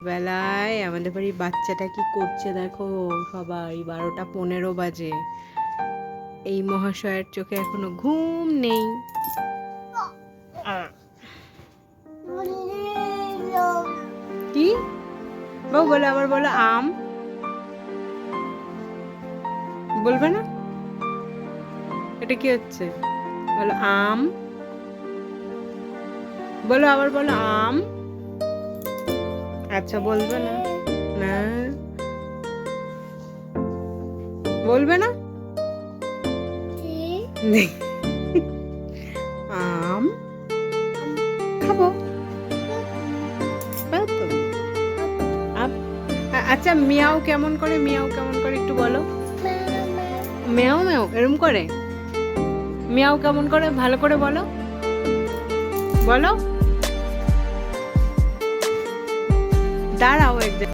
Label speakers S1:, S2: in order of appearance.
S1: বেলায় আমাদের বাড়ির বাচ্চাটা কি করছে দেখো। সবাই 12টা 15 বাজে, এই মহাশয়ের চোখে এখনো ঘুম নেই। কি বাবু বলো, আবার বলো আম। বলবে না? এটা কি হচ্ছে? বলো আম। বলো, আবার বলো আম। আচ্ছা বলবে না? না বলবে না? আম খাবো। খাবো তো। আচ্ছা মিয়াও কেমন করে, মিয়াও কেমন করে একটু বলো। মেও মেও এরম করে? মিয়াও কেমন করে ভালো করে বলো, বলো। দাঁড়াও এক